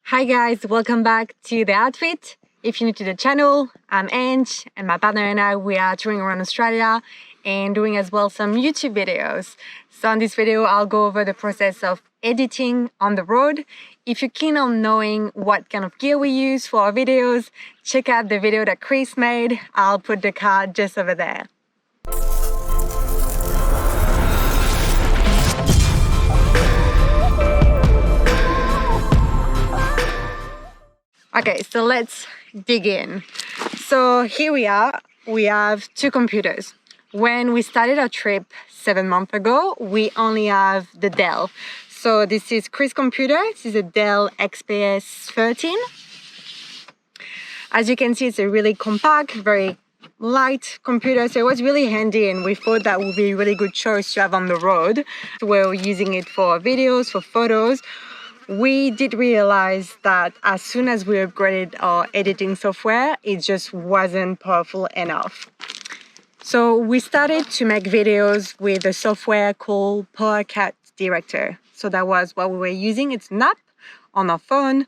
Hi guys, welcome back to The Outfit. If you're new to the channel, I'm Ange and my partner and I, we are touring around Australia and doing as well some YouTube videos. So in this video, I'll go over the process of editing on the road. If you're keen on knowing what kind of gear we use for our videos, check out the video that Chris made. I'll put the card just over there. Okay, so let's dig in. So here we are, we have two computers. When we started our trip 7 months ago, we only have the Dell. So this is Chris' computer, this is a Dell XPS 13. As you can see, it's a really compact, very light computer, so it was really handy and we thought that would be a really good choice to have on the road. We're using it for videos, for photos. We did realize that as soon as we upgraded our editing software, it just wasn't powerful enough. So we started to make videos with a software called PowerCut Director. So that was what we were using. It's an app on our phone.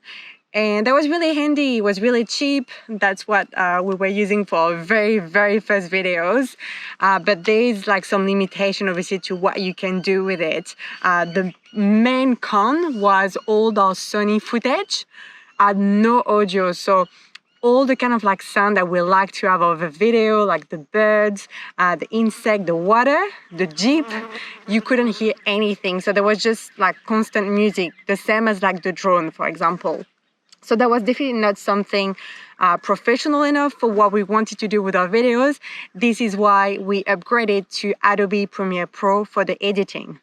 And that was really handy. It was really cheap. That's what we were using for our very first videos. But there is like some limitation, obviously, to what you can do with it. The main con was all our Sony footage had no audio. So all the kind of like sound that we like to have over video, like the birds, the insect, the water, the jeep, you couldn't hear anything. So there was just like constant music, the same as like the drone, for example. So that was definitely not something professional enough for what we wanted to do with our videos. This is why we upgraded to Adobe Premiere Pro for the editing.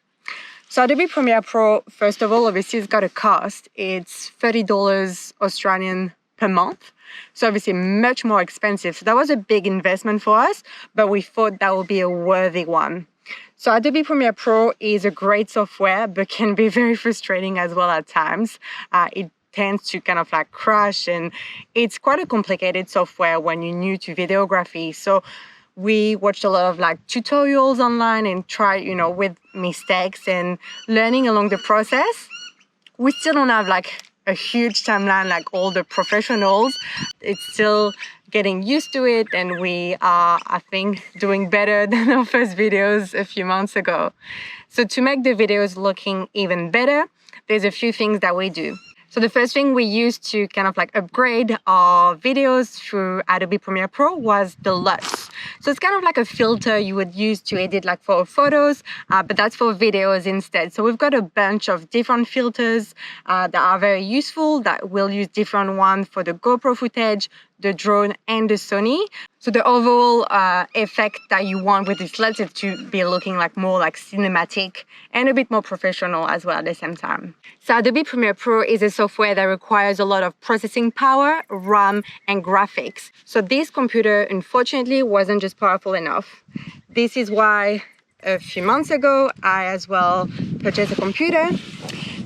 So Adobe Premiere Pro, first of all, obviously it's got a cost. It's $30 Australian per month. So obviously much more expensive. So that was a big investment for us, but we thought that would be a worthy one. So Adobe Premiere Pro is a great software, but can be very frustrating as well at times. It tends to kind of like crash, and it's quite a complicated software when you're new to videography. So we watched a lot of like tutorials online and tried, with mistakes and learning along the process. We still don't have like a huge timeline like all the professionals. It's still getting used to it, and we are, I think, doing better than our first videos a few months ago. So to make the videos looking even better, there's a few things that we do. So the first thing we used to kind of like upgrade our videos through Adobe Premiere Pro was the LUTs. So it's kind of like a filter you would use to edit like for photos, but that's for videos instead. So we've got a bunch of different filters that are very useful, that we'll use different ones for the GoPro footage, the drone and the Sony. So the overall effect that you want with this LUT is to be looking like more like cinematic and a bit more professional as well at the same time. So Adobe Premiere Pro is a software that requires a lot of processing power, RAM and graphics. So this computer unfortunately wasn't just powerful enough. This is why a few months ago I as well purchased a computer.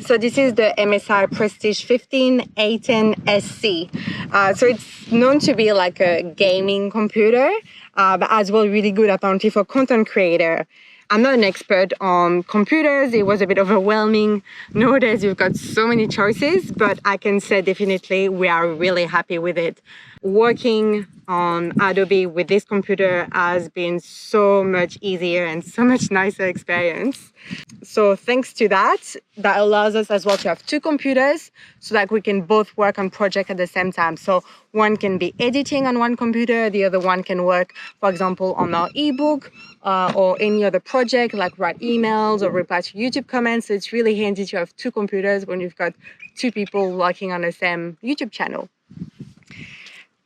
So this is the MSI Prestige 15 A10 SC. So it's known to be like a gaming computer, but as well really good apparently for content creator. I'm not an expert on computers. It was a bit overwhelming. Nowadays, you've got so many choices, but I can say definitely we are really happy with it. Working on Adobe with this computer has been so much easier and so much nicer experience. So thanks to that, that allows us as well to have two computers so that we can both work on projects at the same time. So one can be editing on one computer, the other one can work, for example, on our ebook or any other project, like write emails or reply to YouTube comments. So it's really handy to have two computers when you've got two people working on the same YouTube channel.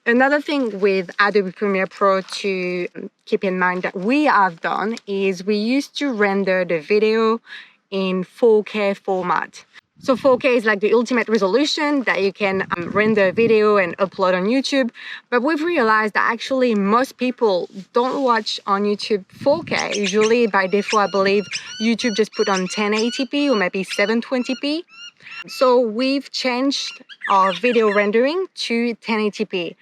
Another thing with Adobe Premiere Pro to keep in mind that we have done is we used to render the video in 4K format. So 4K is like the ultimate resolution that you can render a video and upload on YouTube. But we've realized that actually most people don't watch on YouTube 4K. Usually by default, I believe YouTube just put on 1080p or maybe 720p. So we've changed our video rendering to 1080p.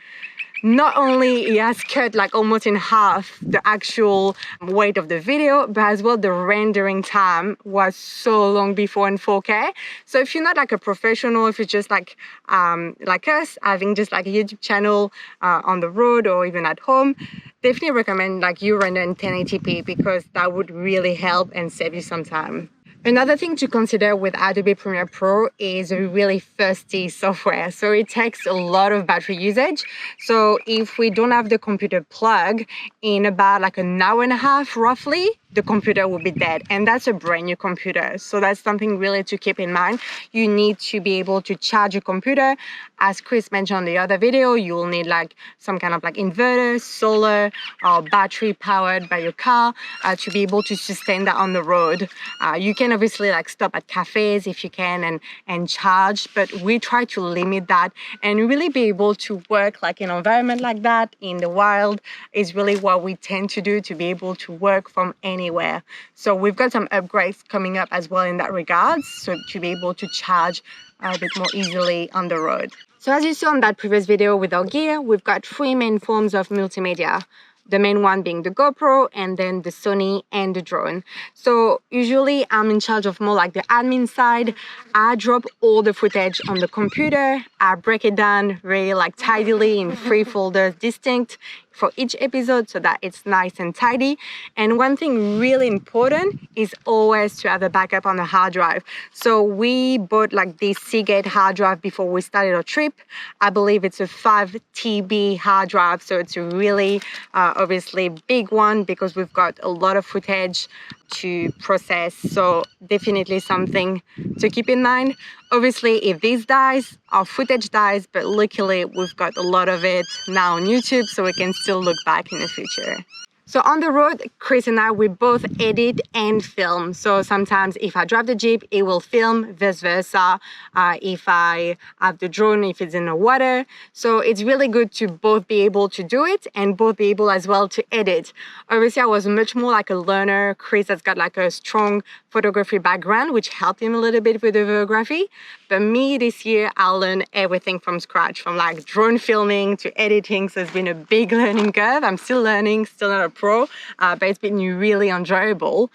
not only it has cut like almost in half the actual weight of the video, but as well the rendering time was so long before in 4K. So if you're not like a professional, if you're just like us, having just like a YouTube channel on the road or even at home, definitely recommend like you render in 1080p because that would really help and save you some time. Another thing to consider with Adobe Premiere Pro is a really thirsty software. So it takes a lot of battery usage. So if we don't have the computer plug in about like an hour and a half, roughly, the computer will be dead. And that's a brand new computer. So that's something really to keep in mind. You need to be able to charge your computer. As Chris mentioned on the other video, you will need like some kind of like inverter, solar, or battery powered by your car to be able to sustain that on the road. You can obviously like stop at cafes if you can and charge, but we try to limit that and really be able to work like in an environment like that in the wild is really what we tend to do, to be able to work from anywhere. So we've got some upgrades coming up as well in that regards, so to be able to charge a bit more easily on the road. So as you saw in that previous video with our gear, we've got three main forms of multimedia. The main one being the GoPro, and then the Sony and the drone. So usually I'm in charge of more like the admin side. I drop all the footage on the computer. I break it down very like tidily in 3 folders distinct for each episode so that it's nice and tidy. And one thing really important is always to have a backup on the hard drive. So we bought like this Seagate hard drive before we started our trip. I believe it's a 5 TB hard drive, so it's a really obviously big one because we've got a lot of footage to process. So definitely something to keep in mind. Obviously, if this dies, our footage dies, but luckily we've got a lot of it now on YouTube, so we can still look back in the future. So on the road, Chris and I, we both edit and film. So sometimes if I drive the Jeep, it will film, vice versa. If I have the drone, if it's in the water. So it's really good to both be able to do it and both be able as well to edit. Obviously, I was much more like a learner. Chris has got like a strong photography background, which helped him a little bit with the videography. But me this year, I learned everything from scratch, from like drone filming to editing. So it's been a big learning curve. I'm still learning, still not a pro, but it's been really enjoyable.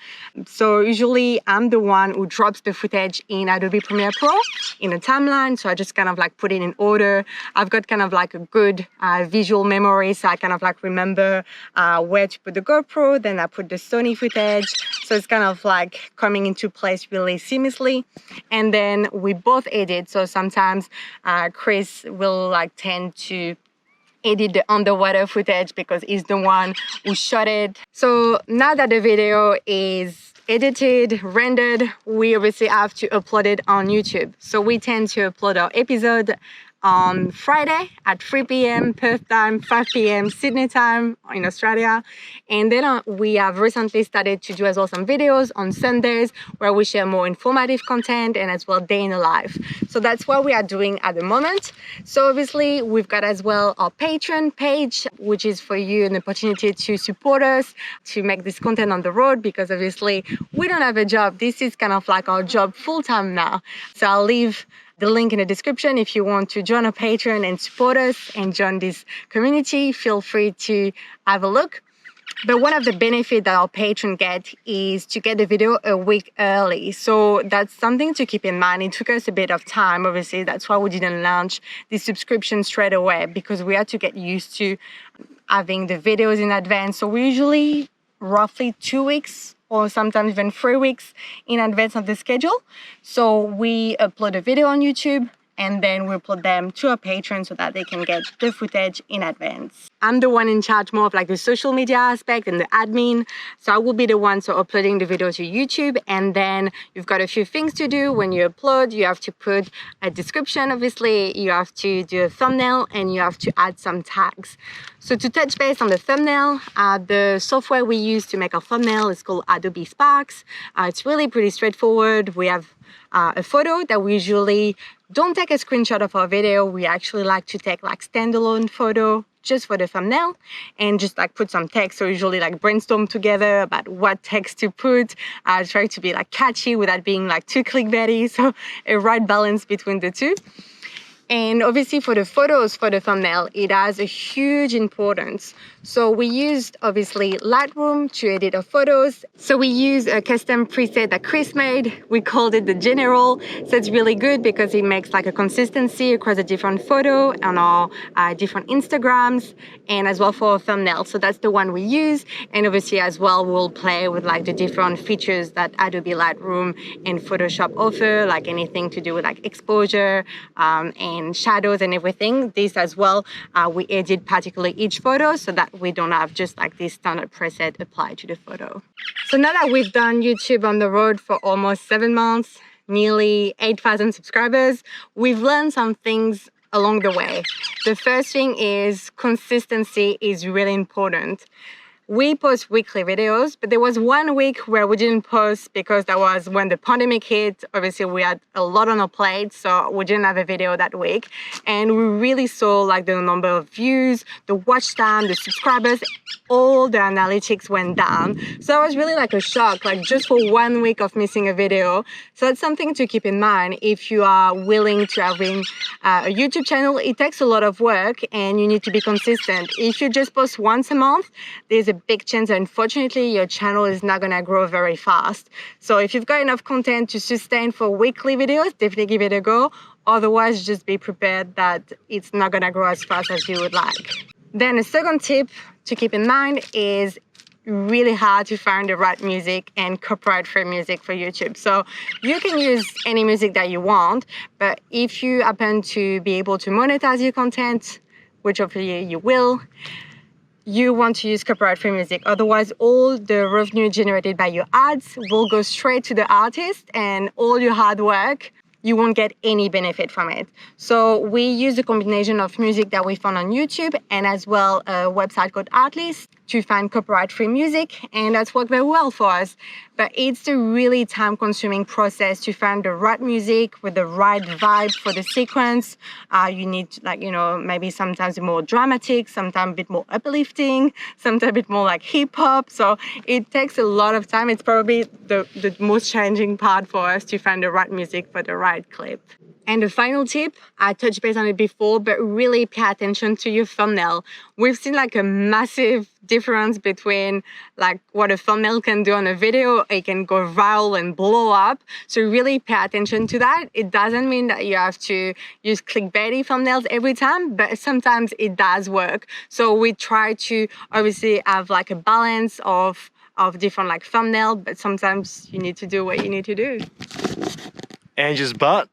So usually I'm the one who drops the footage in Adobe Premiere Pro in a timeline. So I just kind of like put it in order. I've got kind of like a good visual memory. So I kind of like remember where to put the GoPro, then I put the Sony footage. So it's kind of like coming into place really seamlessly. And then we both edit. So sometimes Chris will like tend to edit the underwater footage because he's the one who shot it. So now that the video is edited, rendered, we obviously have to upload it on YouTube. So we tend to upload our episode on Friday at 3 p.m. Perth time, 5 p.m. Sydney time in Australia. And then we have recently started to do as well some videos on Sundays where we share more informative content and as well day in the life. So that's what we are doing at the moment. So obviously we've got as well our Patreon page, which is for you an opportunity to support us, to make this content on the road, because obviously we don't have a job. This is kind of like our job full time now. So I'll leave the link in the description if you want to join our Patreon and support us and join this community. Feel free to have a look. But one of the benefits that our patron get is to get the video a week early. So that's something to keep in mind. It took us a bit of time, obviously. That's why we didn't launch the subscription straight away, because we had to get used to having the videos in advance. So we usually roughly 2 weeks or sometimes even 3 weeks in advance of the schedule. So we upload a video on YouTube and then we upload them to our patrons so that they can get the footage in advance. I'm the one in charge more of like the social media aspect and the admin. So I will be the one uploading the video to YouTube, and then you've got a few things to do when you upload. You have to put a description, obviously, you have to do a thumbnail, and you have to add some tags. So to touch base on the thumbnail, the software we use to make our thumbnail is called Adobe Sparks. It's really pretty straightforward. We have a photo that we usually don't take a screenshot of our video. We actually like to take like standalone photo just for the thumbnail and just like put some text. So usually like brainstorm together about what text to put. Try to be like catchy without being like too clickbaity. So a right balance between the two. And obviously for the photos, for the thumbnail, it has a huge importance. So we used obviously Lightroom to edit our photos. So we used a custom preset that Chris made. We called it the General. So it's really good because it makes like a consistency across the different photo on our different Instagrams, and as well for our thumbnail. So that's the one we use. And obviously as well, we'll play with like the different features that Adobe Lightroom and Photoshop offer, like anything to do with like exposure and shadows and everything. This as well, we edit particularly each photo so that we don't have just like this standard preset applied to the photo. So now that we've done YouTube on the road for almost 7 months, nearly 8,000 subscribers, we've learned some things along the way. The first thing is consistency is really important. We post weekly videos, but there was 1 week where we didn't post because that was when the pandemic hit. Obviously, we had a lot on our plate, so we didn't have a video that week. And we really saw like the number of views, the watch time, the subscribers, all the analytics went down. So it was really like a shock, like just for 1 week of missing a video. So that's something to keep in mind if you are willing to having a YouTube channel. It takes a lot of work and you need to be consistent. If you just post once a month, there's a big chance that unfortunately your channel is not gonna grow very fast. So if you've got enough content to sustain for weekly videos, definitely give it a go. Otherwise, just be prepared that it's not gonna grow as fast as you would like. Then a second tip to keep in mind is really hard to find the right music and copyright-free music for YouTube. So you can use any music that you want, but if you happen to be able to monetize your content, which hopefully you will, you want to use copyright-free music. Otherwise, all the revenue generated by your ads will go straight to the artist, and all your hard work, you won't get any benefit from it. So we use a combination of music that we found on YouTube and as well a website called Artlist to find copyright-free music, and that's worked very well for us. But it's a really time-consuming process to find the right music with the right vibe for the sequence. You need like, you know, maybe sometimes more dramatic, sometimes a bit more uplifting, sometimes a bit more like hip-hop. So it takes a lot of time. It's probably the most challenging part for us to find the right music for the right clip. And the final tip, I touched base on it before, but really pay attention to your thumbnail. We've seen like a massive difference between like what a thumbnail can do on a video. It can go viral and blow up. So really pay attention to that. It doesn't mean that you have to use clickbaity thumbnails every time, but sometimes it does work. So we try to obviously have like a balance of different like thumbnail, but sometimes you need to do what you need to do. Angie's butt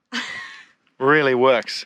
really works.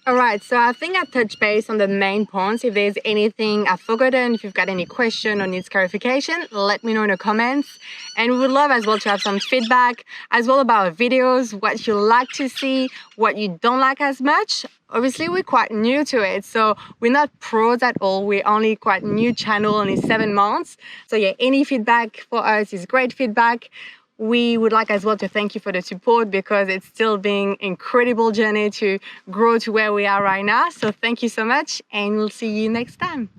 All right, so I think I touched base on the main points. If there's anything I've forgotten, if you've got any question or needs clarification, let me know in the comments. And we would love as well to have some feedback as well about our videos, what you like to see, what you don't like as much. Obviously, we're quite new to it, so we're not pros at all. We're only quite new channel, only 7 months. So yeah, any feedback for us is great feedback. We would like as well to thank you for the support because it's still been an incredible journey to grow to where we are right now. So thank you so much, and we'll see you next time.